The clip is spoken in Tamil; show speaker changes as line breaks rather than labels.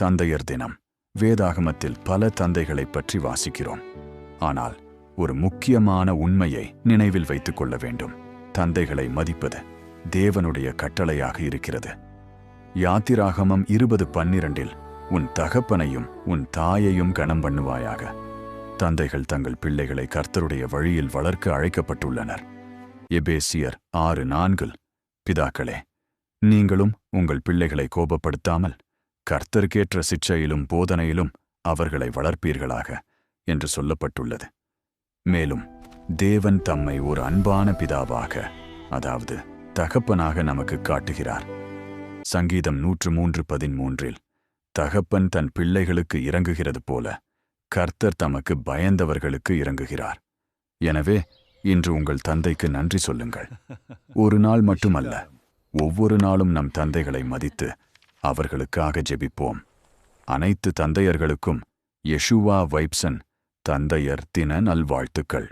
தந்தையர் தினம். வேதாகமத்தில் பல தந்தைகளைப் பற்றி வாசிக்கிறோம். ஆனால் ஒரு முக்கியமான உண்மையை நினைவில் வைத்துக் கொள்ள வேண்டும். தந்தைகளை மதிப்பது தேவனுடைய கட்டளையாக இருக்கிறது. யாத்திராகமம் 20:12 உன் தகப்பனையும் உன் தாயையும் கனம் பண்ணுவாயாக. தந்தைகள் தங்கள் பிள்ளைகளை கர்த்தருடைய வழியில் வளர்க்க அழைக்கப்பட்டுள்ளனர். எபேசியர் 6:4 பிதாக்களே, நீங்களும் உங்கள் பிள்ளைகளை கோபப்படுத்தாமல் கர்த்தருக்கேற்ற சிட்சையிலும் போதனையிலும் அவர்களை வளர்ப்பீர்களாக என்று சொல்லப்பட்டுள்ளது. மேலும் தேவன் தம்மை ஒரு அன்பான பிதாவாக, அதாவது தகப்பனாக நமக்கு காட்டுகிறார். சங்கீதம் 103:13 தகப்பன் தன் பிள்ளைகளுக்கு இறங்குகிறது போல கர்த்தர் தமக்கு பயந்தவர்களுக்கு இறங்குகிறார். எனவே இன்று உங்கள் தந்தைக்கு நன்றி சொல்லுங்கள். ஒரு நாள் மட்டுமல்ல, ஒவ்வொரு நாளும் நம் தந்தைகளை மதித்து அவர்களுக்காக ஜெபிப்போம். அனைத்து தந்தையர்களுக்கும் யெஷுவா வைப்சன் தந்தையர் தின நல்வாழ்த்துக்கள்.